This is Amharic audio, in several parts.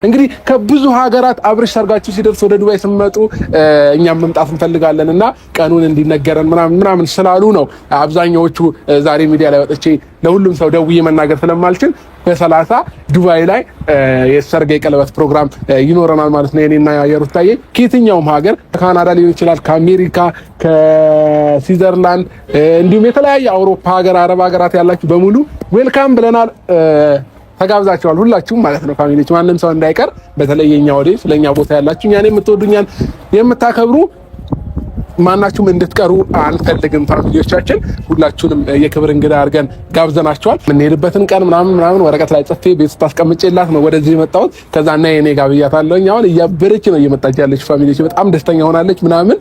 እንግዲህ ከብዙ ሀገራት አብርሽ ሰርጋችሁ ሲደርስ ወደ ዱባይ ስመጡ እኛም መምጣት እንፈልጋለንና ቀኑን እንዲነገረን ምናምን ስላሉ ነው አብዛኛዎቹ ዛሬ ሚዲያ ላይ ወጥቼ ለሁሉም ሰው ደውዬ መናገር ስለማልችል በ30 ዱባይ ላይ የሰርግ የቀለበት ፕሮግራም ይኖረናል ማለት ነው። የኔና የሩታዬ ከየትኛውም ሀገር ከካናዳ ሊሆን ይችላል፣ ከአሜሪካ፣ ከስዊዘርላንድ እንዲሁም የተለያየ አውሮፓ ሀገር፣ አረብ ሀገራት ያላችሁ በሙሉ ዌልካም ብለናል። ተጋብዛችኋል ሁላችሁም ማለት ነው። ፋሚሊዎች ማንም ሰው እንዳይቀር፣ በተለይ የኛ ወዴ ስለኛ ቦታ ያላችሁ እኛን የምትወዱኛል የምታከብሩ ማናችሁም እንድትቀሩ አንፈልግም። ፋሚሊዎቻችን ሁላችሁንም የክብር እንግዳ አድርገን ጋብዘናችኋል። የምንሄድበትን ቀን ምናምን ወረቀት ላይ ጽፌ ቤት ውስጥ አስቀምጬላት ነው ወደዚህ የመጣሁት። ከዛ እና የኔ ጋር ብያታለሁ። አሁን እያበረች ነው እየመጣች ያለች። ፋሚሊዎች በጣም ደስተኛ ሆናለች ምናምን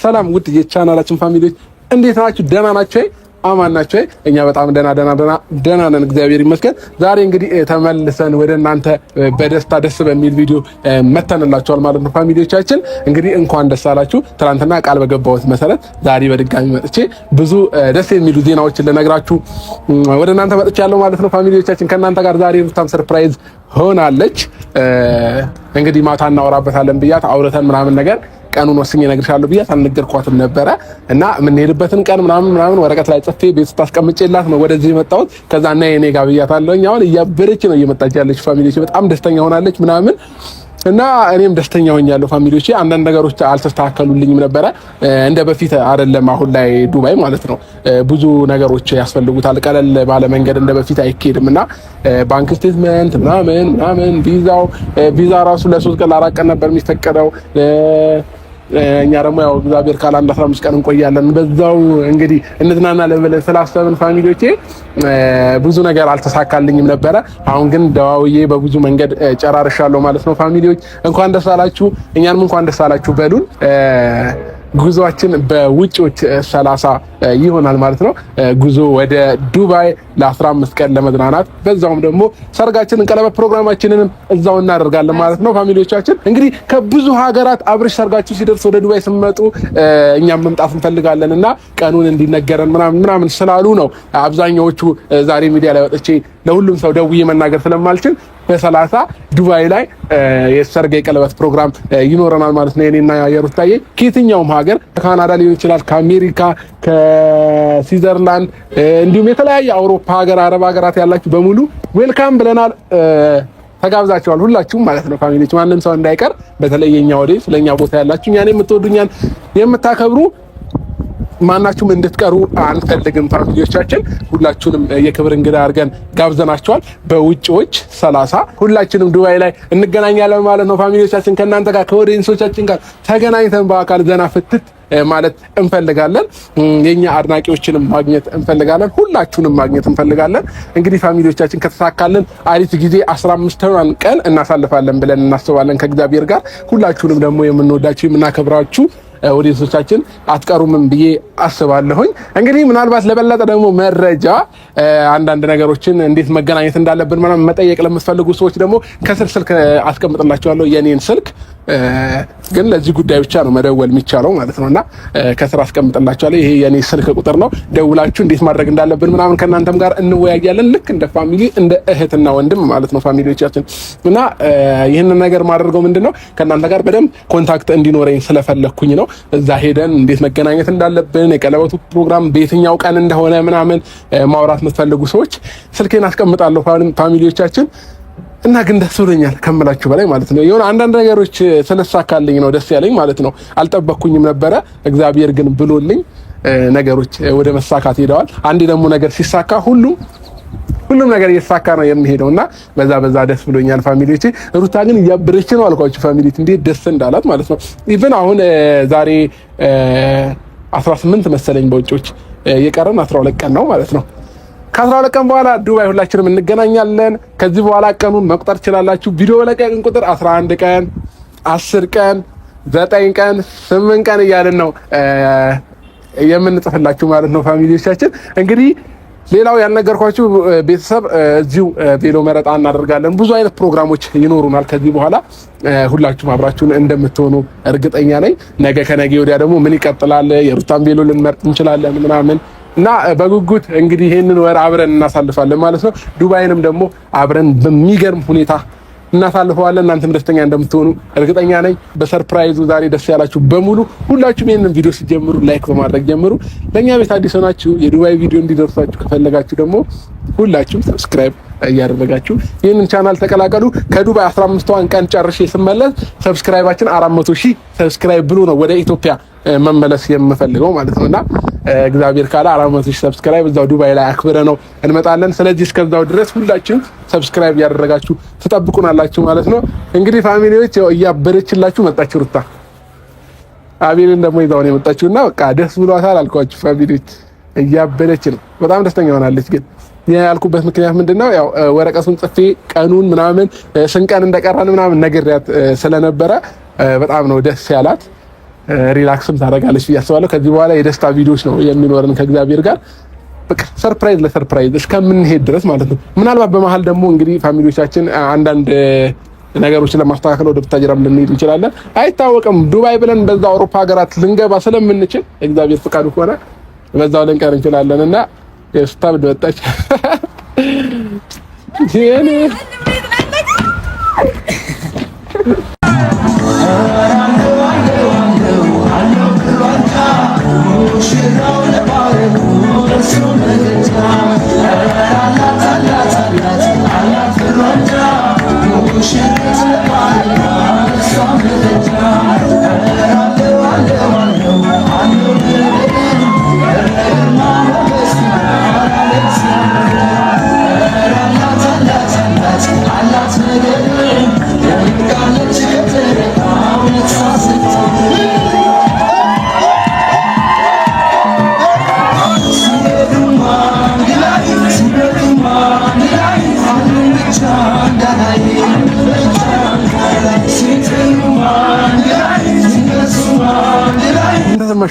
ሰላም ውድ የቻናላችን ፋሚሊዎች እንዴት ናችሁ? ደህና ናችሁ? አማን ናችሁ? እኛ በጣም ደህና ነን፣ እግዚአብሔር ይመስገን። ዛሬ እንግዲህ ተመልሰን ወደ እናንተ በደስታ ደስ በሚል ቪዲዮ መተንላችኋል ማለት ነው። ፋሚሊዎቻችን እንግዲህ እንኳን ደስ አላችሁ። ትናንትና ቃል በገባሁት መሰረት ዛሬ በድጋሚ መጥቼ ብዙ ደስ የሚሉ ዜናዎችን ልነግራችሁ ወደ እናንተ መጥቻለሁ ማለት ነው። ፋሚሊዎቻችን ከእናንተ ጋር ዛሬ ሩታም ሰርፕራይዝ ሆናለች። እንግዲህ ማታ እናወራበታለን ብያት አውርተን ምናምን ነገር ቀኑን ወስኜ እነግርሻለሁ ብያት አልነገርኳትም ነበረ እና የምንሄድበትን ቀን ምናምን ወረቀት ላይ ጽፌ ቤት ውስጥ አስቀምጬላት ነው ወደዚህ የመጣሁት። ከዛ እና የኔ ጋር ብያታለሁ። አሁን እያበረች ነው እየመጣች ያለች። ፋሚሊዎች በጣም ደስተኛ ሆናለች ምናምን እና እኔም ደስተኛ ሆኛለሁ። ፋሚሊዎቼ አንዳንድ ነገሮች አልተስተካከሉልኝም ነበረ፣ እንደ በፊት አይደለም። አሁን ላይ ዱባይ ማለት ነው ብዙ ነገሮች ያስፈልጉታል። ቀለል ባለ መንገድ እንደ በፊት አይኬድም እና ባንክ ስቴትመንት ምናምን ቪዛ ራሱ ለ3 ቀን ለ4 ቀን ነበር የሚፈቀደው። እኛ ደግሞ ያው እግዚአብሔር ካለ 15 ቀን እንቆያለን። በዛው እንግዲህ እንዝናናለን ብለን ስላሰብን ፋሚሊዎቼ ብዙ ነገር አልተሳካልኝም ነበረ። አሁን ግን ደዋውዬ በብዙ መንገድ ጨራርሻለሁ ማለት ነው። ፋሚሊዎች እንኳን ደስ አላችሁ፣ እኛንም እንኳን ደስ አላችሁ በሉን። ጉዞአችን በውጪዎች 30 ይሆናል ማለት ነው። ጉዞ ወደ ዱባይ ለ15 ቀን ለመዝናናት በዛውም ደግሞ ሰርጋችንን ቀለበት ፕሮግራማችንን እዛው እናደርጋለን ማለት ነው። ፋሚሊዎቻችን እንግዲህ ከብዙ ሀገራት አብርሽ ሰርጋችሁ ሲደርስ ወደ ዱባይ ስመጡ እኛም መምጣት እንፈልጋለንና ቀኑን እንዲነገረን ምናምን ስላሉ ነው አብዛኛዎቹ ዛሬ ሚዲያ ላይ ወጥቼ ለሁሉም ሰው ደውዬ መናገር ስለማልችል በ30 ዱባይ ላይ የሰርግ የቀለበት ፕሮግራም ይኖረናል ማለት ነው። የኔና የሩታዬ ከየትኛውም ሀገር ከካናዳ ሊሆን ይችላል፣ ከአሜሪካ፣ ከስዊዘርላንድ እንዲሁም የተለያየ አውሮፓ ሀገር፣ አረብ ሀገራት ያላችሁ በሙሉ ዌልካም ብለናል። ተጋብዛችኋል ሁላችሁም ማለት ነው። ፋሚሊዎች ማንም ሰው እንዳይቀር፣ በተለይ የኛ ወዴ ስለኛ ቦታ ያላችሁ እኛን የምትወዱኛል የምታከብሩ ማናችሁም እንድትቀሩ አንፈልግም። ፋሚሊዎቻችን ሁላችሁንም የክብር እንግዳ አድርገን ጋብዘናችኋል። በውጪዎች 30 ሁላችንም ዱባይ ላይ እንገናኛለን ማለት ነው። ፋሚሊዎቻችን ከእናንተ ጋር ከኦዲየንሶቻችን ጋር ተገናኝተን በአካል ዘና ፍትት ማለት እንፈልጋለን። የኛ አድናቂዎችንም ማግኘት እንፈልጋለን። ሁላችሁንም ማግኘት እንፈልጋለን። እንግዲህ ፋሚሊዎቻችን ከተሳካልን አሪፍ ጊዜ 15ኛውን ቀን እናሳልፋለን ብለን እናስባለን ከእግዚአብሔር ጋር። ሁላችሁንም ደግሞ የምንወዳችሁ የምናከብራችሁ ኦዲየንሶቻችን አትቀሩምም ብዬ አስባለሁኝ። እንግዲህ ምናልባት ለበለጠ ደግሞ መረጃ አንዳንድ ነገሮችን እንዴት መገናኘት እንዳለብን ምናምን መጠየቅ ለምትፈልጉ ሰዎች ደግሞ ከስር ስልክ አስቀምጥላችኋለሁ፣ የኔን ስልክ ግን ለዚህ ጉዳይ ብቻ ነው መደወል የሚቻለው ማለት ነውና ከስር አስቀምጥላችኋለሁ። ይሄ የኔ ስልክ ቁጥር ነው። ደውላችሁ እንዴት ማድረግ እንዳለብን ምናምን ከእናንተም ጋር እንወያያለን። ልክ እንደ ፋሚሊ እንደ እህትና ወንድም ማለት ነው ፋሚሊዎቻችን። እና ይህንን ነገር ማድረገው ምንድነው ከእናንተ ጋር በደንብ ኮንታክት እንዲኖረኝ ስለፈለኩኝ ነው። እዛ ሄደን እንዴት መገናኘት እንዳለብን የቀለበቱ ፕሮግራም በየትኛው ቀን እንደሆነ ምናምን ማውራት የምትፈልጉ ሰዎች ስልኬን አስቀምጣለሁ ፋሚሊዎቻችን። እና ግን ደስ ብሎኛል ከምላችሁ በላይ ማለት ነው። የሆነ አንዳንድ ነገሮች ስለሳካልኝ ነው ደስ ያለኝ ማለት ነው። አልጠበቅኩኝም ነበረ፣ እግዚአብሔር ግን ብሎልኝ ነገሮች ወደ መሳካት ሄደዋል። አንዴ ደግሞ ነገር ሲሳካ ሁሉም ነገር እየተሳካ ነው የሚሄደውና በዛ ደስ ብሎኛል ፋሚሊዎቼ። ሩታ ግን እያበረች ነው አልኳችሁ ፋሚሊት፣ እንዴት ደስ እንዳላት ማለት ነው። ኢቭን አሁን ዛሬ 18 መሰለኝ በውጮች የቀረን 12 ቀን ነው ማለት ነው። ከ12 ቀን በኋላ ዱባይ ሁላችንም እንገናኛለን። ከዚህ በኋላ ቀኑን መቁጠር ትችላላችሁ። ቪዲዮ ለቀቅን ቁጥር 11 ቀን፣ 10 ቀን፣ 9 ቀን፣ 8 ቀን እያልን ነው የምንጽፍላችሁ ማለት ነው ፋሚሊዎቻችን። እንግዲህ ሌላው ያልነገርኳችሁ ቤተሰብ እዚሁ ቬሎ መረጣ እናደርጋለን። ብዙ አይነት ፕሮግራሞች ይኖሩናል ከዚህ በኋላ። ሁላችሁም አብራችሁን እንደምትሆኑ እርግጠኛ ነኝ። ነገ ከነገ ወዲያ ደግሞ ምን ይቀጥላል፣ የሩታን ቬሎ ልንመርጥ እንችላለን ምናምን እና በጉጉት እንግዲህ ይሄንን ወር አብረን እናሳልፋለን ማለት ነው። ዱባይንም ደግሞ አብረን በሚገርም ሁኔታ እናሳልፈዋለን። እናንተም ደስተኛ እንደምትሆኑ እርግጠኛ ነኝ። በሰርፕራይዙ ዛሬ ደስ ያላችሁ በሙሉ ሁላችሁም ይሄንን ቪዲዮ ሲጀምሩ ላይክ በማድረግ ጀምሩ። ለኛ ቤት አዲስ ሆናችሁ የዱባይ ቪዲዮ እንዲደርሳችሁ ከፈለጋችሁ ደግሞ ሁላችሁም ሰብስክራይብ እያደረጋችሁ ይሄንን ቻናል ተቀላቀሉ። ከዱባይ 15ዋን ቀን ጨርሼ ስመለስ ሰብስክራይባችን 400,000 ሰብስክራይብ ብሎ ነው ወደ ኢትዮጵያ መመለስ የምፈልገው ማለት ነውና እግዚአብሔር ካለ 400,000 ሰብስክራይብ እዛው ዱባይ ላይ አክብረ ነው እንመጣለን። ስለዚህ እስከዛው ድረስ ሁላችሁም ሰብስክራይብ ያደረጋችሁ ትጠብቁናላችሁ ማለት ነው። እንግዲህ ፋሚሊዎች እያበረችላችሁ መጣች ሩታ። አቤልን ደግሞ ይዛው ነው የመጣችውና በቃ ደስ ብሏታል አልኳችሁ ፋሚሊዎች። እያበረች ነው፣ በጣም ደስተኛ ሆናለች። ግን ያልኩበት ምክንያት ምንድነው ያው ወረቀቱን ጽፌ ቀኑን ምናምን ስንቀን እንደቀራን ምናምን ነግሬያት ስለነበረ በጣም ነው ደስ ያላት። ሪላክስም ታደርጋለች ብዬ አስባለሁ። ከዚህ በኋላ የደስታ ቪዲዮዎች ነው የሚኖረን ከእግዚአብሔር ጋር በቃ ሰርፕራይዝ ለሰርፕራይዝ እስከምንሄድ ድረስ ማለት ነው። ምናልባት በመሀል ደግሞ እንግዲህ ፋሚሊዎቻችን አንዳንድ ነገሮችን ለማስተካከል ወደ ብታጅራም ልንሄድ እንችላለን፣ አይታወቅም። ዱባይ ብለን በዛ አውሮፓ ሀገራት ልንገባ ስለምንችል እግዚአብሔር ፍቃዱ ከሆነ በዛው ልንቀር እንችላለን እና የስታብድ ወጣች ይሄኔ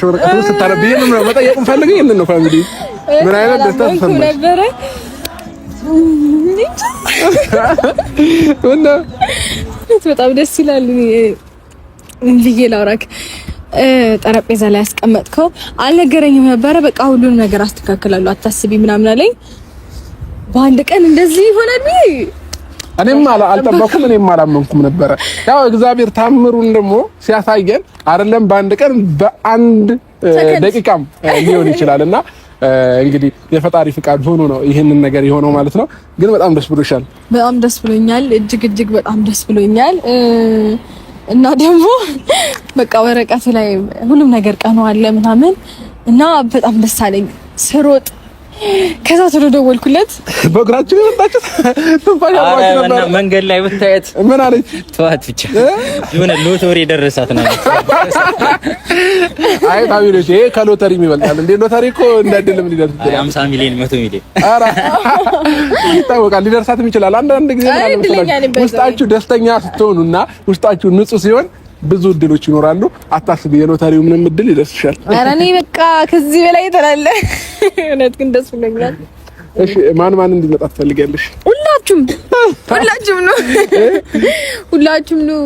ወረቀቱን ስታነብ ይሄንን ነው መጠየቅ እንፈልገው። ይሄንን ነው ፋሚሊ ምን አይነት ደስታ ተሰማሽ ነበር? እና በጣም ደስ ይላል። ልዬ ላውራክ ጠረጴዛ ላይ ያስቀመጥከው አልነገረኝም ነበረ። በቃ ሁሉንም ነገር አስተካክላለሁ አታስቢ ምናምን አለኝ። በአንድ ቀን እንደዚህ ይሆናል እኔም አልጠበኩም፣ እኔም አላመንኩም ነበረ። ያው እግዚአብሔር ታምሩን ደግሞ ሲያሳየን አይደለም በአንድ ቀን በአንድ ደቂቃም ሊሆን ይችላልና እንግዲህ የፈጣሪ ፍቃድ ሆኖ ነው ይሄንን ነገር የሆነው ማለት ነው። ግን በጣም ደስ ብሎሻል? በጣም ደስ ብሎኛል፣ እጅግ በጣም ደስ ብሎኛል። እና ደግሞ በቃ ወረቀት ላይ ሁሉም ነገር ቀኑ አለ ምናምን እና በጣም ደስ አለኝ ስሮጥ ከዛ ቶሎ ደወልኩለት። በእግራችሁ የመጣችሁት ትንፋሻችሁ ነበር። መንገድ ላይ ብታየት ምን አለች? ተዋት ብቻ የሆነ ሎተሪ ደረሳት ነው። አይ ታቢሎች ይሄ ከሎተሪ ይበልጣል እንዴ? ሎተሪ እኮ እንደድልም ሊደርስ ይችላል። 50 ሚሊዮን 100 ሚሊዮን ኧረ ይታወቃል፣ ሊደርሳትም ይችላል። አንዳንድ ጊዜ ማለት ውስጣችሁ ደስተኛ ስትሆኑና ውስጣችሁ ንጹህ ሲሆን ብዙ እድሎች ይኖራሉ። አታስቢ፣ የሎተሪው ምንም እድል ይደርስሻል። ኧረ እኔ በቃ ከዚህ በላይ ተላለ። እውነት ግን ደስ ብሎኛል። እሺ ማን እንዲመጣ ትፈልጊያለሽ? ሁላችሁም ነው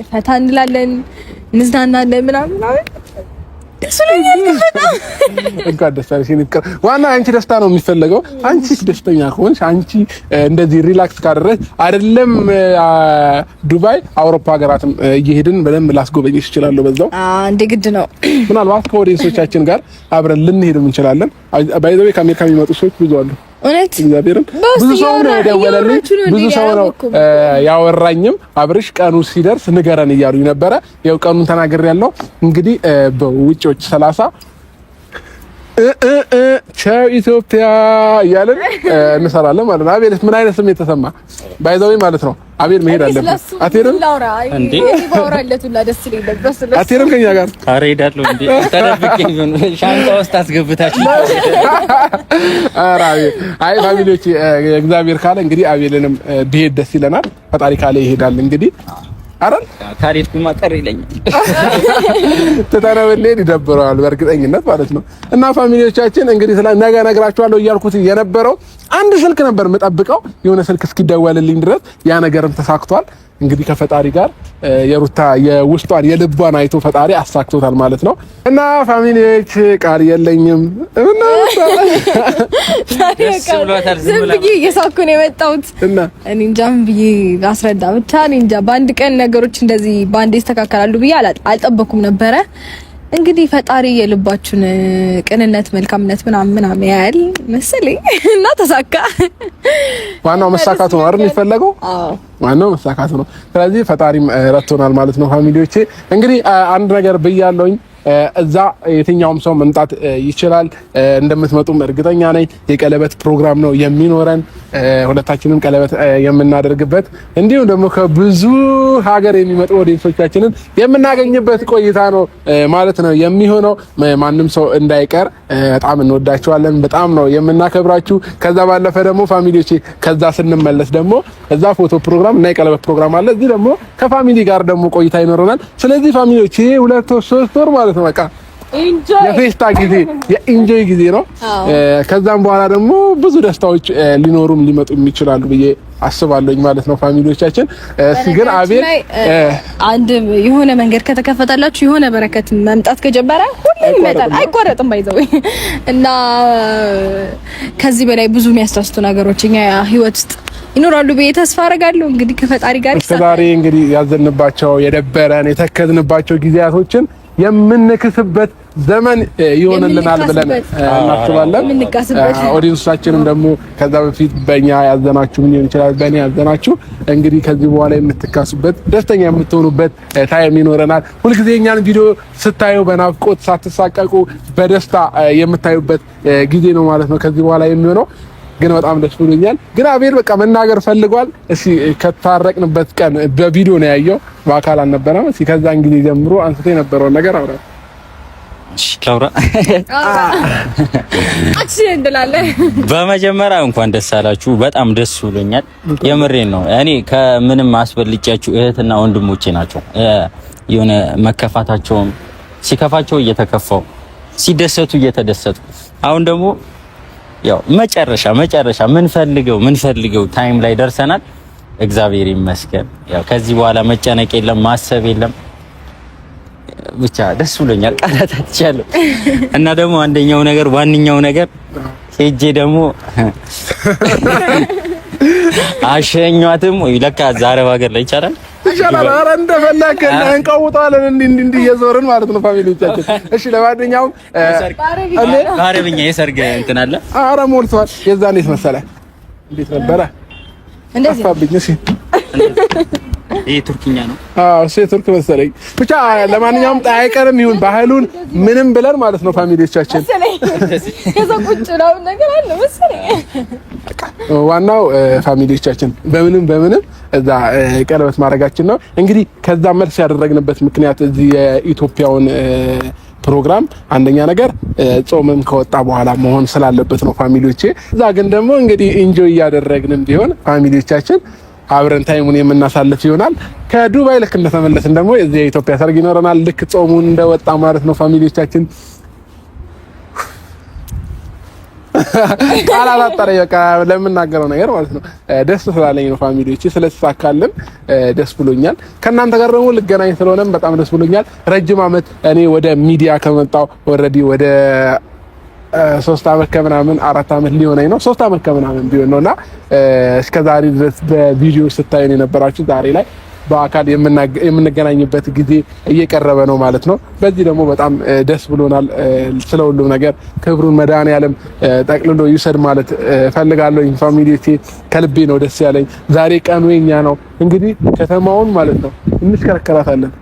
ፈታ እንላለን፣ እንዝናናለን ምናምን ደስ ብሎኛል። እንኳን ደስ አለሽ። ዋና አንቺ ደስታ ነው የሚፈለገው። አንቺ ደስተኛ ከሆንሽ አንቺ እንደዚህ ሪላክስ ካደረግሽ አይደለም ዱባይ አውሮፓ ሀገራትም እየሄድን በደንብ ላስጎበኝሽ እችላለሁ። በዛው እንደ ግድ ነው። ምናልባት ከኦዲየንሶቻችን ጋር አብረን ልንሄድ እንችላለን። ባይዘው ከአሜሪካ የሚመጡ ሰዎች ብዙ አሉ። እውነት እግዚአብሔርን ብዙ ሰው ነው የደወለልኝ፣ ብዙ ሰው ነው ያወራኝም። አብርሽ ቀኑ ሲደርስ ንገረን እያሉኝ ነበረ። ያው ቀኑን ተናግሬያለሁ። እንግዲህ በውጪዎች 30 ቻው ኢትዮጵያ እያለን እንሰራለን ማለት ነው። አቤልስ ምን አይነት ስሜት ተሰማ? ባይዘው ማለት ነው አቤል መሄድ አለበት። አትሄድም እንዴ? አትሄድም ከኛ ጋር? ኧረ እሄዳለሁ እንዴ ተደብቄ ሻንጣ ውስጥ አስገብታችሁ። ኧረ አይ ፋሚሊዎች እግዚአብሔር ካለ እንግዲህ አቤልንም ቢሄድ ደስ ይለናል። ፈጣሪ ካለ ይሄዳል እንግዲህ አረን ካሪትኩማ ቀር ይለኛል። ተታረበልኝ ይደብረዋል በእርግጠኝነት ማለት ነው። እና ፋሚሊዎቻችን እንግዲህ ስለ ነገ ነግራችኋለሁ እያልኩት የነበረው አንድ ስልክ ነበር የምጠብቀው የሆነ ስልክ እስኪደወልልኝ ድረስ ያ ነገርም ተሳክቷል። እንግዲህ ከፈጣሪ ጋር የሩታ የውስጧን የልቧን አይቶ ፈጣሪ አሳክቶታል ማለት ነው። እና ፋሚሊዎች ቃል የለኝም እና ዝም ብዬ እየሳኩ ነው የመጣሁት እና እኔ እንጃ ምን ብዬ አስረዳ ብቻ እኔ እንጃ። በአንድ ቀን ነገሮች እንደዚህ በአንዴ ይስተካከላሉ ብዬ አልጠበኩም ነበረ። እንግዲህ ፈጣሪ የልባችሁን ቅንነት፣ መልካምነት ምናምን ያያል መሰለኝ እና ተሳካ። ዋናው መሳካቱ ነው አይደል የሚፈለገው? አዎ ዋናው መሳካቱ ነው። ስለዚህ ፈጣሪም ረድቶናል ማለት ነው። ፋሚሊዎቼ እንግዲህ አንድ ነገር ብያለሁኝ። እዛ የትኛውም ሰው መምጣት ይችላል። እንደምትመጡም እርግጠኛ ነኝ። የቀለበት ፕሮግራም ነው የሚኖረን፣ ሁለታችንም ቀለበት የምናደርግበት እንዲሁም ደግሞ ከብዙ ሀገር የሚመጡ ኦዲየንሶቻችንን የምናገኝበት ቆይታ ነው ማለት ነው የሚሆነው። ማንም ሰው እንዳይቀር። በጣም እንወዳችኋለን፣ በጣም ነው የምናከብራችሁ። ከዛ ባለፈ ደግሞ ፋሚሊዎቼ ከዛ ስንመለስ ደግሞ እዛ ፎቶ ፕሮግራም እና የቀለበት ፕሮግራም አለ። እዚህ ደግሞ ከፋሚሊ ጋር ደግሞ ቆይታ ይኖረናል። ስለዚህ ፋሚሊዎቼ 2-3 ወር ማለት ነው በቃ የፌስታ ጊዜ የኢንጆይ ጊዜ ነው። ከዛም በኋላ ደግሞ ብዙ ደስታዎች ሊኖሩም ሊመጡም ይችላሉ ብዬ አስባለሁኝ ማለት ነው ፋሚሊዎቻችን። ግን አቤል አንድ የሆነ መንገድ ከተከፈተላችሁ የሆነ በረከት መምጣት ከጀመረ ሁሌም ይመጣል፣ አይቆረጥም ባይዘው እና ከዚህ በላይ ብዙ የሚያስደስቱ ነገሮች እኛ ህይወት ውስጥ ይኖራሉ ብዬ ተስፋ አደርጋለሁ። እንግዲህ ከፈጣሪ ጋር ዛሬ እንግዲህ ያዘንባቸው የደበረን የተከዝንባቸው ጊዜያቶችን የምንክስበት ዘመን ይሆንልናል ብለን እናስባለን። ኦዲየንሳችንም ደግሞ ከዛ በፊት በእኛ ያዘናችሁ ምን ሊሆን ይችላል፣ በእኔ ያዘናችሁ እንግዲህ ከዚህ በኋላ የምትካሱበት ደስተኛ የምትሆኑበት ታይም ይኖረናል። ሁልጊዜ እኛን ቪዲዮ ስታዩ በናፍቆት ሳትሳቀቁ በደስታ የምታዩበት ጊዜ ነው ማለት ነው ከዚህ በኋላ የሚሆነው። ግን በጣም ደስ ብሎኛል። ግን አቤል በቃ መናገር ፈልጓል። እሺ ከታረቅንበት ቀን በቪዲዮ ነው ያየው፣ በአካል አልነበረም። እሺ ከዛን ጊዜ ጀምሮ አንስቶ የነበረውን ነገር አውራ። እሺ ላውራ። በመጀመሪያ እንኳን ደስ አላችሁ። በጣም ደስ ብሎኛል። የምሬን ነው። እኔ ከምንም አስበልጫችሁ እህትና ወንድሞቼ ናቸው። የሆነ መከፋታቸውም ሲከፋቸው እየተከፋው ሲደሰቱ እየተደሰቱ አሁን ደግሞ ያው መጨረሻ ምን ፈልገው ታይም ላይ ደርሰናል። እግዚአብሔር ይመስገን። ያው ከዚህ በኋላ መጨነቅ የለም ማሰብ የለም። ብቻ ደስ ብሎኛል። ቃላት አጥቻለሁ። እና ደግሞ ዋንኛው ነገር ሄጄ ደግሞ አሸኛትም ለካ ዛሬው ሀገር ላይ ይቻላል። ኧረ እንደፈለክ እንቀውጣለን እንዲህ እየዞርን ማለት ነው ፋሚሊዎቻችን። እሺ ለማንኛውም ባረብኛ የሰርግ እንትን አለ። ኧረ ሞልቷል። የዛኔት መሰለህ እንዴት ነበረ? እንደዚህ አፋብኝ። እሺ ይሄ ቱርክኛ ነው። አዎ እሺ ቱርክ መሰለኝ። ብቻ ለማንኛውም አይቀርም ይሁን ባህሉን ምንም ብለን ማለት ነው ፋሚሊዎቻችን ከዛ ቁጭ ነው ነገር አለ መሰለኝ። ዋናው ፋሚሊዎቻችን በምንም እዛ ቀለበት ማድረጋችን ነው። እንግዲህ ከዛ መልስ ያደረግንበት ምክንያት እዚህ የኢትዮጵያውን ፕሮግራም አንደኛ ነገር ጾምም ከወጣ በኋላ መሆን ስላለበት ነው ፋሚሊዎቼ። እዛ ግን ደግሞ እንግዲህ ኢንጆይ እያደረግንም ቢሆን ፋሚሊዎቻችን አብረን ታይሙን የምናሳልፍ ይሆናል። ከዱባይ ልክ እንደተመለስን ደግሞ እዚህ የኢትዮጵያ ሰርግ ይኖረናል። ልክ ጾሙን እንደወጣ ማለት ነው ፋሚሊዎቻችን። ቃላላጠረኝ በቃ ለምናገረው ነገር ማለት ነው ደስ ስላለኝ ነው ፋሚሊዎቼ። ስለተሳካልን ደስ ብሎኛል። ከእናንተ ጋር ደግሞ ልገናኝ ስለሆነም በጣም ደስ ብሎኛል። ረጅም ዓመት እኔ ወደ ሚዲያ ከመጣሁ ኦልሬዲ ወደ 3 ዓመት ከምናምን 4 ዓመት ሊሆነኝ ነው። 3 ዓመት ከምናምን ቢሆን ነውና እስከዛሬ ድረስ በቪዲዮ ስታዩን የነበራችሁ ዛሬ ላይ በአካል የምንገናኝበት ጊዜ እየቀረበ ነው ማለት ነው። በዚህ ደግሞ በጣም ደስ ብሎናል። ስለ ሁሉም ነገር ክብሩን መድኃኒዓለም ጠቅልሎ ይውሰድ ማለት ፈልጋለሁ። ፋሚሊዎቼ ከልቤ ነው ደስ ያለኝ። ዛሬ ቀኑ የኛ ነው። እንግዲህ ከተማውን ማለት ነው እንሽከረከራታለን።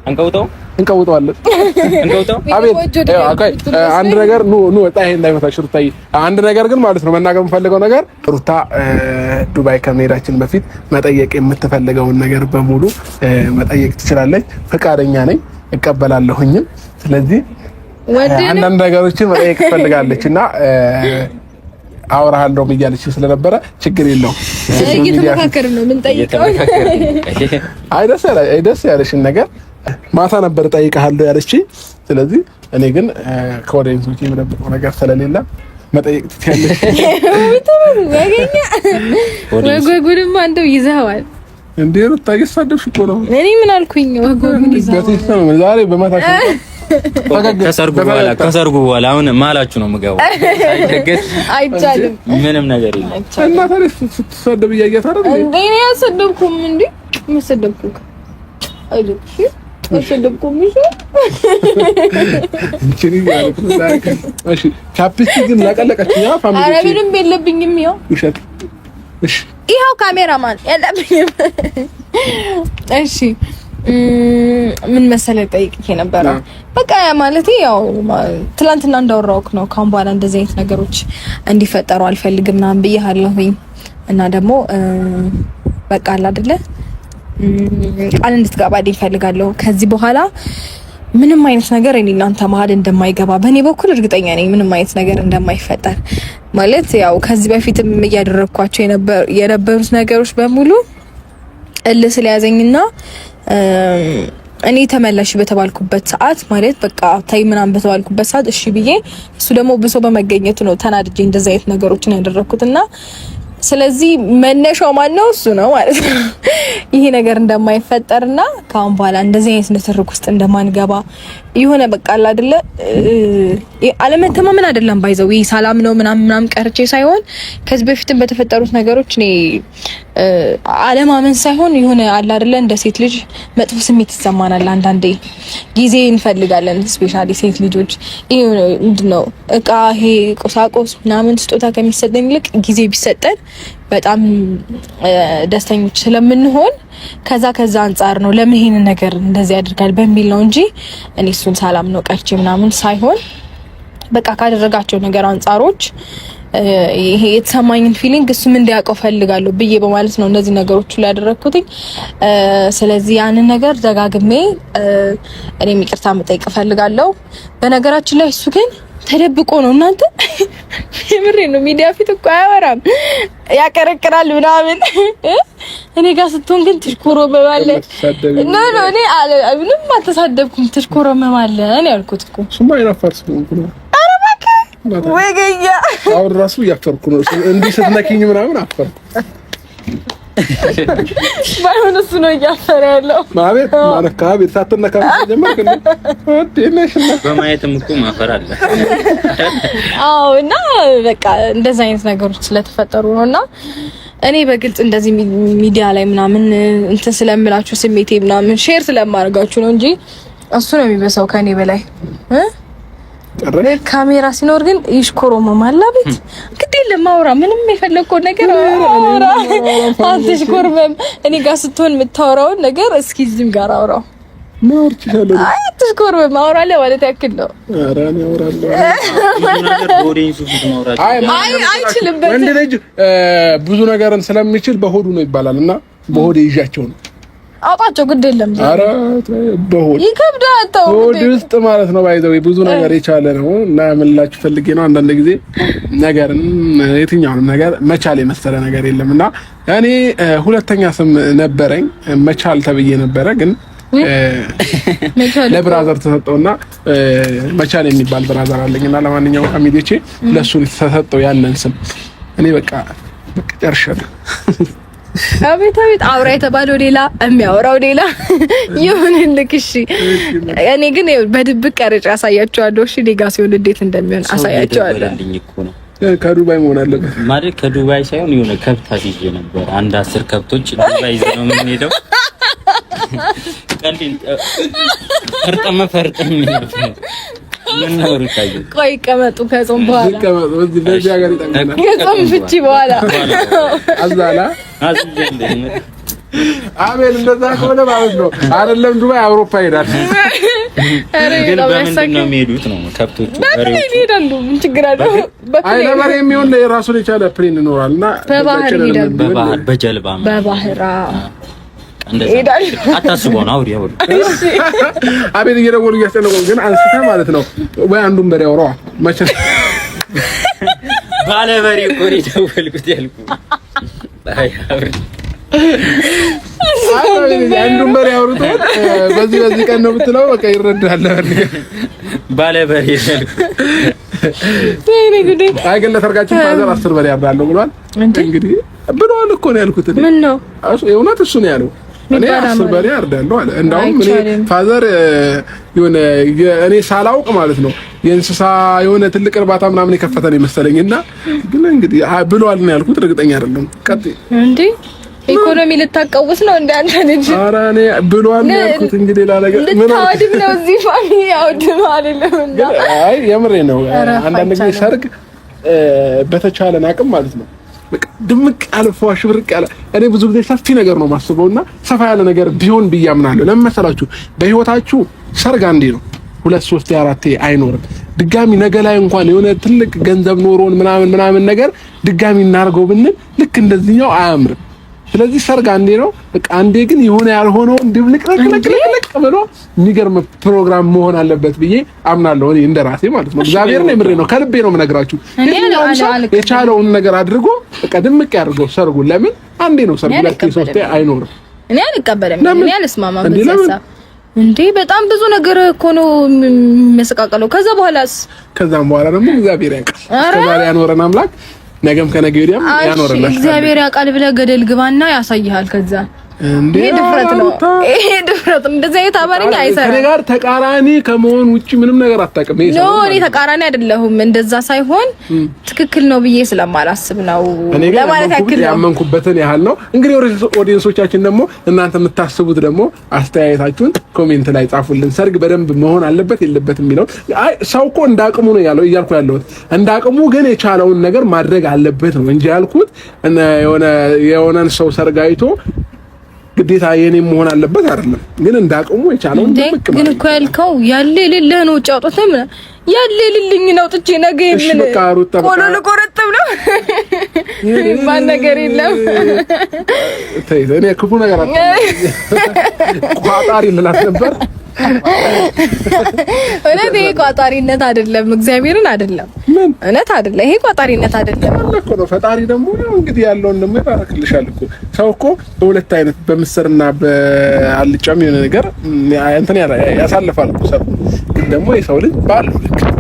አንቀውጠው እንቀውጠዋለን። አቤት አንድ ነገር ኑ ወጣ ይሄ እንዳይመታሽ ሩታዬ። አንድ ነገር ግን ማለት ነው መናገር የምፈልገው ነገር ሩታ ዱባይ ከመሄዳችን በፊት መጠየቅ የምትፈልገውን ነገር በሙሉ መጠየቅ ትችላለች። ፈቃደኛ ነኝ እቀበላለሁኝም። ስለዚህ አንዳንድ ነገሮችን መጠየቅ ትፈልጋለች እና አወራሃለሁ ብያለች ስለነበረ ችግር የለውም። እየተመካከርን ነው ምን ጠይቀው ደስ ያለሽን ነገር ማታ ነበር ጠይቀሃለሁ ያለች። ስለዚህ እኔ ግን ከወዲንሶች የምደብቀው ነገር ስለሌለ መጠየቅ ትችያለሽ። ወጉንም አንተው ይዘዋል እንዴ ነው ታገሳደብሽ እኮ ነው። እኔ ምን አልኩኝ? ወጉንም ይዘዋል ዛሬ በማታሽ ከሰርጉ በኋላ አሁን ማላችሁ ነው የምገባው። አይቻልም ምንም ነገር የለም። እና ታዲያ ስትሰደብ እያየት አይደል እንዴ? እኔ አልሰደብኩም እንዴ? መሰደብኩክ አይደልሽ? አልሰደብኩም እሺ። እንቺ ማለት ነው ዛሬ እሺ። ቻፕስቲክ ግን ላቀለቀችኝ ያ ፋሚሊ። ኧረ ምንም የለብኝም። ይኸው ውሸት። እሺ ይኸው ካሜራማን የለብኝም። እሺ ምን መሰለህ ጠይቄ ነበረ። በቃ ማለት ያው ትላንትና እንዳወራሁክ ነው። ካሁን በኋላ እንደዚህ አይነት ነገሮች እንዲፈጠሩ አልፈልግም ምናምን ብዬሃለሁኝ እና ደግሞ በቃ አለ አይደለ ቃል እንድትገባልኝ እፈልጋለሁ። ከዚህ በኋላ ምንም አይነት ነገር እኔ እናንተ መሀል እንደማይገባ በእኔ በኩል እርግጠኛ ነኝ። ምንም አይነት ነገር እንደማይፈጠር ማለት ያው ከዚህ በፊትም እያደረግኳቸው የነበሩት ነገሮች በሙሉ እልህ ስለያዘኝና እኔ ተመላሽ በተባልኩበት ሰዓት ማለት በቃ ታይ ምናምን በተባልኩበት ሰዓት እሺ ብዬ እሱ ደግሞ ብሶ በመገኘቱ ነው ተናድጄ እንደዛ አይነት ነገሮችን ያደረኩትና ስለዚህ መነሻው ማነው እሱ ነው ማለት ነው። ይሄ ነገር እንደማይፈጠርና ካሁን በኋላ እንደዚህ አይነት ንትርክ ውስጥ እንደማንገባ የሆነ በቃ አለ አይደለ አለመተማመን አይደለም ባይዘው ይሄ ሰላም ነው ምናምን ቀርቼ ሳይሆን ከዚህ በፊትም በተፈጠሩት ነገሮች እኔ አለማመን ሳይሆን የሆነ አለ አይደለ እንደ ሴት ልጅ መጥፎ ስሜት ይሰማናል። አንዳንዴ ጊዜ እንፈልጋለን። ስፔሻሊ ሴት ልጆች ይሄ ምንድነው እቃ ይሄ ቁሳቁስ ምናምን ስጦታ ከሚሰጠን ይልቅ ጊዜ ቢሰጠን በጣም ደስተኞች ስለምንሆን ከዛ አንጻር ነው ለምን ይሄን ነገር እንደዚህ ያደርጋል በሚል ነው እንጂ እኔ እሱን ሰላም ነው ቀርቼ ምናምን ሳይሆን በቃ ካደረጋቸው ነገር አንጻሮች ይሄ የተሰማኝን ፊሊንግ እሱም እንዲያውቀው ፈልጋለሁ ብዬ በማለት ነው እነዚህ ነገሮች ላይ ያደረኩትኝ። ስለዚህ ያንን ነገር ደጋግሜ እኔም ይቅርታ መጠየቅ ፈልጋለሁ። በነገራችን ላይ እሱ ግን ተደብቆ ነው እናንተ የምሬ ነው። ሚዲያ ፊት እኮ አያወራም ያቀረቅራል ምናምን። እኔ ጋር ስትሆን ግን ትሽኮረመማለ። ኖ እኔ ምንም አልተሳደብኩም። ትሽኮረመማለ እኔ ያልኩት እኮ ስማ ይራፋርስ ነው። ወገኛ አሁን ራሱ እያፈርኩ ነው። እንዲህ ስትነኪኝ ምናምን አፈርኩ። ባይሆን እሱ ነው እያፈረ ያለው ማለት ማለት ከቤት ሳትነካ ጀመርክ እንዴ? በማየትም እኮ ማፈር አለ። አዎ እና በቃ እንደዛ አይነት ነገሮች ስለተፈጠሩ ነውና እኔ በግልጽ እንደዚህ ሚዲያ ላይ ምናምን እንትን ስለምላችሁ ስሜቴ ምናምን ሼር ስለማድረጋችሁ ነው እንጂ እሱ ነው የሚበሳው ከኔ በላይ ካሜራ ሲኖር ግን ይሽኮረመማል። አቤት ግድ የለም ማውራ ምንም የፈለከው ነገር አውራ። አትሽኮረመም። እኔ ጋር ስትሆን የምታወራውን ነገር እስኪ እዚህም ጋር አውራው። ማውርቻለሁ። አይ አትሽኮረመም። አውራለሁ ማለት ያክል ነው። ኧረ እኔ አውራለሁ። አይችልም። ወንድ ልጅ ብዙ ነገርን ስለሚችል በሆዱ ነው ይባላል እና በሆዴ ይዣቸው ነው አውጣቸው ግድ የለም። ኧረ በሆድ ይከብዳል። ተው ሆድ ውስጥ ማለት ነው ባይዘው ብዙ ነገር የቻለ ነው እና ምላችሁ ፈልጌ ነው። አንዳንድ ጊዜ ነገርን የትኛውንም ነገር መቻል የመሰለ ነገር የለምና እኔ ሁለተኛ ስም ነበረኝ መቻል ተብዬ ነበረ ግን ለብራዘር ተሰጠውና መቻል የሚባል ብራዘር አለኝና ለማንኛውም ፋሚሊዎቼ ለሱ ተሰጠው ያንን ስም እኔ በቃ ጨርሻለሁ። አቤት አውራ የተባለው ሌላ የሚያወራው ሌላ ይሁንልክ። እሺ እኔ ግን በድብቅ ቀርጬ አሳያቸዋለሁ። እሺ ሌጋ ሲሆን እንዴት እንደሚሆን አሳያቸዋለሁ። ከዱባይ መሆን አለበት ማለት ከዱባይ ሳይሆን የሆነ ከብት አስይዤ ነበር። አንድ 10 ከብቶች ዱባይ ይዘው ነው የምንሄደው። ቀልድ ፈርጠም ነበር። ምን ነው ሩታዬ? ቆይ ቀመጡ ከጾም በኋላ ቀመጡ በዚህ ሀገር ይጠቅማል። ከጾም ፍቺ በኋላ አዛላ አቤል እንደዛ ከሆነ ማለት ነው አይደለም ዱባይ አውሮፓ ይሄዳል። ግን በምንድን ነው የሚሄዱት ነው ከብቶቹ በሬ ይሄዳሉ ምን ችግር አለው አይ ለበሬ የሚሆን የራሱን የቻለ ፕሌን ይኖራልና በባህር ይሄዳሉ በባህር በጀልባ በባህር አታስበው ነው አውሪ እሺ አቤት እየደወሉ እያስጨነቁ ግን አንስተ ማለት ነው ወይ አንዱን በሬ አውራዋ መቼ ባለ በሬ እኮ ነው የደወልኩት ያልኩት አይ አውሪ አንዱን በሬ አውርቶ በዚህ ቀን ነው የምትለው በቃ ይረዳል ባለ በሬ ያልኩት ወይኔ ጉዴ አይ ግን ለሰርጋችን ፋዘር 10 በሬ ያርዳለሁ ብሏል እንግዲህ ብሏል እኮ ነው ያልኩት ምን ነው እውነት እሱ ነው ያለው እኔ 10 በሬ አርዳለሁ አለ እንዳውም እኔ ፋዘር የሆነ እኔ ሳላውቅ ማለት ነው የእንስሳ የሆነ ትልቅ እርባታ ምናምን የከፈተ ነው መሰለኝና ግን እንግዲህ ብሏል ነው ያልኩት እርግጠኛ አይደለም ቀጥ እንዴ ኢኮኖሚ ልታቀውስ ነው እንደ አንተ ልጅ ኧረ እኔ ብሏል ነው ያልኩት እንግዲህ ሌላ ነገር ምን ታወድም ነው እዚህ ፋሚሊ ያወድም አይደለም እንዴ አይ የምሬ ነው አንዳንድ ጊዜ ሰርግ በተቻለን አቅም ማለት ነው በቃ ድምቅ ያለ ፏሽ ብርቅ ያለ እኔ ብዙ ጊዜ ሰፊ ነገር ነው ማስበውና ሰፋ ያለ ነገር ቢሆን ብያምናለሁ ለምን መሰላችሁ በህይወታችሁ ሰርግ አንዴ ነው 2 3 4 አይኖርም ድጋሚ ነገ ላይ እንኳን የሆነ ትልቅ ገንዘብ ኖሮን ምናምን ነገር ድጋሚ እናርገው ብንል ልክ እንደዚህኛው አያምርም ስለዚህ ሰርግ አንዴ ነው በቃ አንዴ ግን የሆነ ያልሆነው እንድብልቅልቅልቅ ብሎ የሚገርም ፕሮግራም መሆን አለበት ብዬ አምናለሁ እኔ እንደራሴ ማለት ነው እግዚአብሔር ነው የምሬ ነው ከልቤ ነው የምነግራችሁ የቻለውን ነገር አድርጎ በቃ ድምቅ ያድርገው ሰርጉ ለምን አንዴ ነው ሰርጉ ለክ ሶስቴ አይኖርም እኔ አልቀበልም እኔ አልስማማም በዛ እንዴ በጣም ብዙ ነገር እኮ ነው የሚያሰቃቀለው ከዛም በኋላ ደግሞ እግዚአብሔር ያውቃል ከዛሬ ያኖረን አምላክ ነገም ከነገ ወዲያም ያኖርልህ እግዚአብሔር ያውቃል ብለህ ገደል ግባና ያሳይሃል ከዛ እንዴ ድፍረት ነው እንደዚህ አይነት አማርኛ አይሰራም ከኔ ጋር ተቃራኒ ከመሆን ውጪ ምንም ነገር አታውቅም ኖ እኔ ተቃራኒ አይደለሁም እንደዛ ሳይሆን ትክክል ነው ብዬ ስለማላስብ ነው ለማለት ያክል ያመንኩበትን ያህል ነው እንግዲህ ኦዲየንሶቻችን ደግሞ እናንተ የምታስቡት ደግሞ አስተያየታችሁን ኮሜንት ላይ ጻፉልን ሰርግ በደንብ መሆን አለበት የለበትም የሚለው አይ ሰው እኮ እንዳቅሙ ነው ያለው እያልኩ ያለሁት እንዳቅሙ ግን የቻለውን ነገር ማድረግ አለበት ነው እንጂ ያልኩት የሆነን ሰው ሰርግ አይቶ ግዴታ የኔ መሆን አለበት አይደለም ግን እንዳቅሙ የቻለው እንደምቅ ግን እኮ ያልከው ያለ የሌለህ ነው ጫውቶተም ያለ የሌለኝ ነው ጥቼ ነገ ምን ቆሎሎ ቆረጥም ነው ማን ነገር የለም እኔ ክፉ ነገር ቋጣሪ ልላት ነበር እኔ ቋጣሪነት አይደለም እግዚአብሔርን አይደለም እውነት አይደለም ይሄ ቋጣሪነት አይደለም እኮ ነው ፈጣሪ ደግሞ እንግዲህ ያለውን ደግሞ ይባርክልሻል እኮ ሰው እኮ በሁለት አይነት በምስርና በአልጫም የሆነ ነገር እንትን ያሳልፋል እኮ ሰው ግን ደግሞ የሰው ልጅ ባል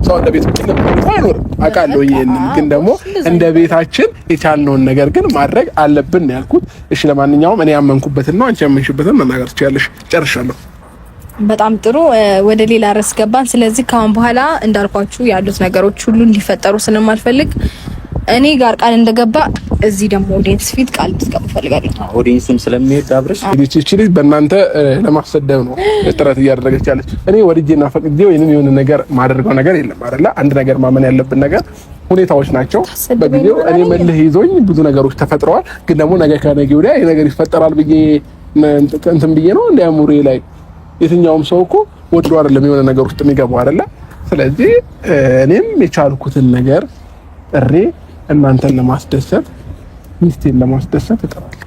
ሰው እንደ ቤት ቁጥር አይኖርም አውቃለሁ ይሄንን ግን ደግሞ እንደ ቤታችን የቻልነውን ነገር ግን ማድረግ አለብን ያልኩት እሺ ለማንኛውም እኔ ያመንኩበትና አንቺ ያመንሽበትን መናገር ትችያለሽ ጨርሻለሁ በጣም ጥሩ ወደ ሌላ ርዕስ ገባን ስለዚህ ካሁን በኋላ እንዳልኳችሁ ያሉት ነገሮች ሁሉ እንዲፈጠሩ ስለማልፈልግ እኔ ጋር ቃል እንደገባ እዚህ ደግሞ ኦዲየንስ ፊት ቃል እንድትገቡ ፈልጋለሁ ኦዲየንስም ስለሚሄድ አብረሽ እቺ ልጅ በእናንተ ለማሰደብ ነው ጥረት እያደረገች ያለች እኔ ወድጄና ፈቅጄ ወይንም የሆነ ነገር ማደርገው ነገር የለም አይደለ አንድ ነገር ማመን ያለብን ነገር ሁኔታዎች ናቸው በጊዜው እኔ መልህ ይዞኝ ብዙ ነገሮች ተፈጥረዋል ግን ደግሞ ነገ ከነገ ወዲያ ይሄ ነገር ይፈጠራል ብዬ እንትን ብዬ ነው እንዲያሙሬ ላይ የትኛውም ሰው እኮ ወድሮ አይደለም የሆነ ነገር ውስጥ የሚገባው አይደለ ስለዚህ እኔም የቻልኩትን ነገር ጥሬ እናንተን ለማስደሰት ሚስቴን ለማስደሰት እጥራለሁ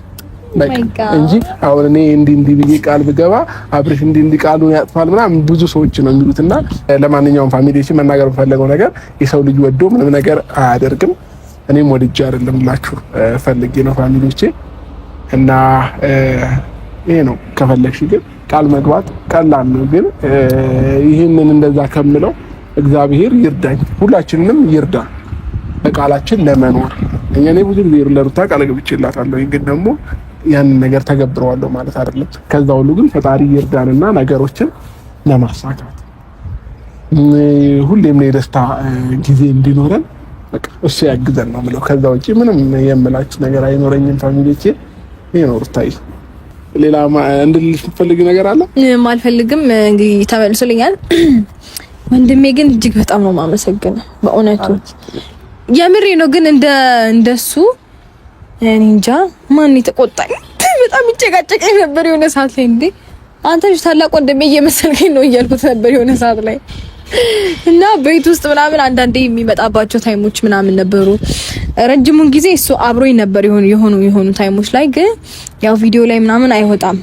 በቃ እንጂ አሁን እኔ እንዲህ ብዬ ቃል ብገባ አብርሽ እንዲህ ቃሉን ያጥፋል ምናምን ብዙ ሰዎች ነው የሚሉትና ለማንኛውም ፋሚሊዎች መናገር በፈለገው ነገር የሰው ልጅ ወዶ ምንም ነገር አያደርግም እኔም ወድጄ አይደለም ላችሁ ፈልጌ ነው ፋሚሊዎቼ እና ይሄ ነው ከፈለግሽ ግን ቃል መግባት ቀላል ነው ግን ይሄንን እንደዛ ከምለው እግዚአብሔር ይርዳኝ ሁላችንንም ይርዳ በቃላችን ለመኖር እኔ ብዙ ጊዜ ለሩታ ቃል ገብቼላታለሁ ግን ደግሞ ያን ነገር ተገብረዋለሁ ማለት አይደለም ከዛ ሁሉ ግን ፈጣሪ ይርዳንና ነገሮችን ለማሳካት ሁሌም የደስታ ጊዜ እንዲኖረን በቃ እሱ ያግዘን ነው የምለው ከዛ ውጪ ምንም የምላችሁ ነገር አይኖረኝም ፋሚሊዎቼ ይሄ ነው ሩታዬ ሌላ እንድልሽ ፈልግ ነገር አለ ማልፈልግም እንግዲህ ተመልሶልኛል ወንድሜ ግን እጅግ በጣም ነው ማመሰግነው በእውነቱ የምሬ ነው ግን እንደሱ እኔ እንጃ ማን ይተቆጣኝ በጣም ይጨቃጨቀኝ ነበር የሆነ ሰዓት ላይ እንዴ አንተ ልጅ ታላቅ ወንድሜ እየመሰልከኝ ነው እያልኩት ነበር የሆነ ሰዓት ላይ እና ቤት ውስጥ ምናምን አንዳንዴ የሚመጣባቸው ታይሞች ምናምን ነበሩ። ረጅሙን ጊዜ እሱ አብሮኝ ነበር የሆኑ ታይሞች ላይ ግን ያው ቪዲዮ ላይ ምናምን አይወጣም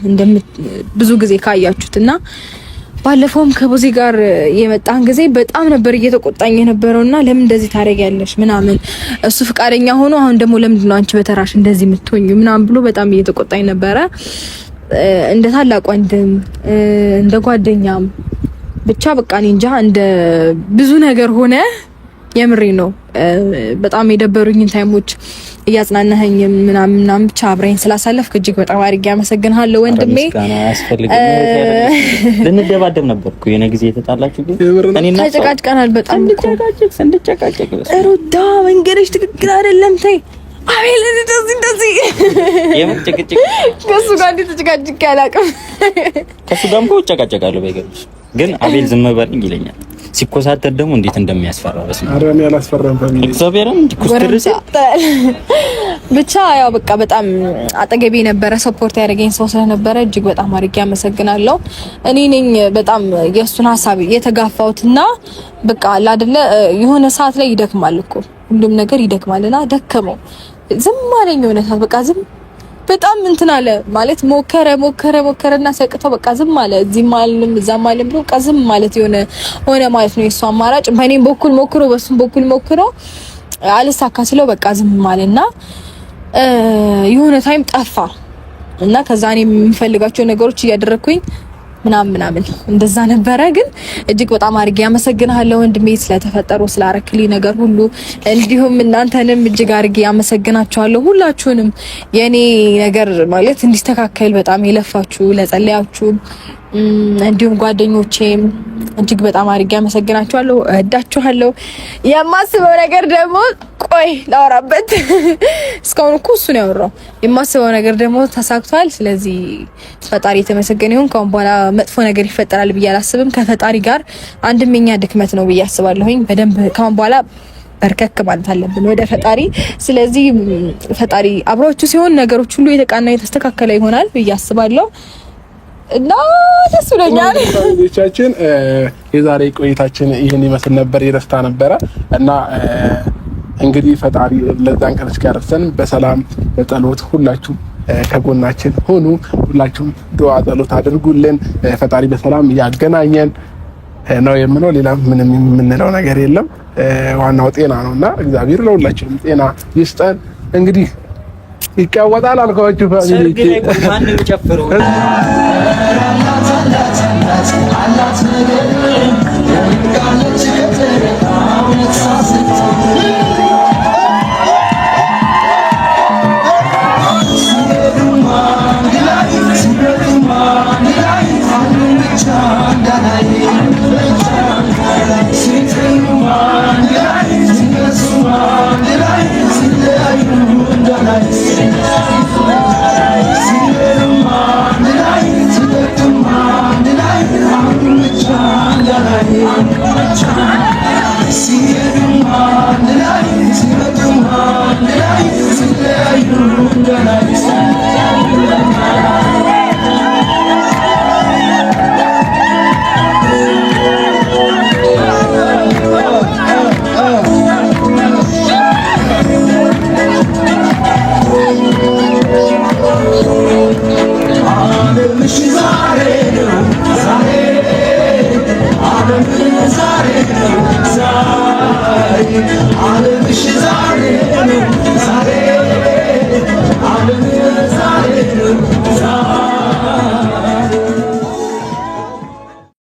ብዙ ጊዜ ካያችሁትና ባለፈውም ከቦዚ ጋር የመጣን ጊዜ በጣም ነበር እየተቆጣኝ የነበረውና ለምን እንደዚህ ታደርጊያለሽ ምናምን እሱ ፍቃደኛ ሆኖ አሁን ደግሞ ለምንድን ነው አንቺ በተራሽ እንደዚህ የምትሆኚ ምናምን ብሎ በጣም እየተቆጣኝ ነበረ። እንደ ታላቅ ወንድም እንደ ጓደኛም ብቻ በቃ እኔ እንጃ እንደ ብዙ ነገር ሆነ። የምሬ ነው። በጣም የደበሩኝን ታይሞች እያጽናናኸኝ ምናምን ብቻ አብረኝ ስላሳለፍክ እጅግ በጣም አድርጌ አመሰግንሃለሁ ወንድሜ። ልንደባደብ ነበርኩ የኔ ጊዜ የተጣላችሁ ግን እኔና ተጨቃጭቀናል በጣም እንድጨቃጨቅ ሩታ መንገድሽ ትክክል አይደለም ተይ አቤል እንደዚህ የምትጨቅጭቅ ከሱ ጋር እንድትጨቃጭቅ አላውቅም። ከሱ ጋርም እኮ እጨቃጨቃለሁ ባይገርምሽ ግን አቤል ዝም በልኝ ይለኛል። ሲኮሳተር ደግሞ እንዴት እንደሚያስፈራ በስመ አብ አረም ያላስፈራም ፋሚሊ እግዚአብሔርን ኩስትርስ ብቻ ያው በቃ በጣም አጠገቤ የነበረ ሰፖርት ያደረገኝ ሰው ስለነበረ እጅግ በጣም አድርጌ አመሰግናለሁ። እኔ ነኝ በጣም የእሱን ሀሳብ የተጋፋሁትና በቃ አይደለ የሆነ ሰዓት ላይ ይደክማል እኮ ሁሉም ነገር ይደክማልና ደከመው ዝም አለኝ የሆነ ሰዓት በቃ ዝም በጣም እንትን አለ ማለት ሞከረና ሰቅተው በቃ ዝም አለ። እዚህ ማልንም እዛ ማልንም ብሎ በቃ ዝም ማለት ሆነ ማለት ነው የሱ አማራጭ። በእኔም በኩል ሞክሮ በሱም በኩል ሞክሮ አልሳካ ሲለው በቃ ዝም አለና የሆነ ታይም ጠፋ እና ከዛ እኔ የምፈልጋቸው ነገሮች እያደረኩኝ ምናምን እንደዛ ነበረ። ግን እጅግ በጣም አድርጌ አመሰግናለሁ ወንድሜ ስለተፈጠሩ ስላረክልኝ ነገር ሁሉ እንዲሁም እናንተንም እጅግ አድርጌ አመሰግናችኋለሁ ሁላችሁንም። የኔ ነገር ማለት እንዲስተካከል በጣም የለፋችሁ ለጸለያችሁ እንዲሁም ጓደኞቼም እጅግ በጣም አድርጌ አመሰግናችኋለሁ። እወዳችኋለሁ። የማስበው ነገር ደግሞ ቆይ ላወራበት እስካሁን እኮ እሱ ነው ያወራው። የማስበው ነገር ደግሞ ተሳክቷል። ስለዚህ ፈጣሪ የተመሰገነ ይሁን። ካሁን በኋላ መጥፎ ነገር ይፈጠራል ብዬ አላስብም። ከፈጣሪ ጋር አንድምኛ ድክመት ነው ብዬ አስባለሁኝ። በደንብ ካሁን በኋላ በርከክ ማለት አለብን ወደ ፈጣሪ። ስለዚህ ፈጣሪ አብሯችሁ ሲሆን ነገሮች ሁሉ የተቃና የተስተካከለ ይሆናል ብዬ አስባለሁ። እና ደስ ብሎኛል። ቤታችን የዛሬ ቆይታችን ይህን ይመስል ነበር። የደስታ ነበረ እና እንግዲህ ፈጣሪ ለዛን ቀን እስኪያደርሰን በሰላም በጸሎት ሁላችሁ ከጎናችን ሆኑ። ሁላችሁም ዱዓ ጸሎት አድርጉልን። ፈጣሪ በሰላም ያገናኘን ነው የምለው። ሌላ ምንም የምንለው ነገር የለም። ዋናው ጤና ነውና እግዚአብሔር ለሁላችንም ጤና ይስጠን። እንግዲህ ይቀወጣል አልኳችሁ ፋሚሊ ማንንም ጨፍረው See you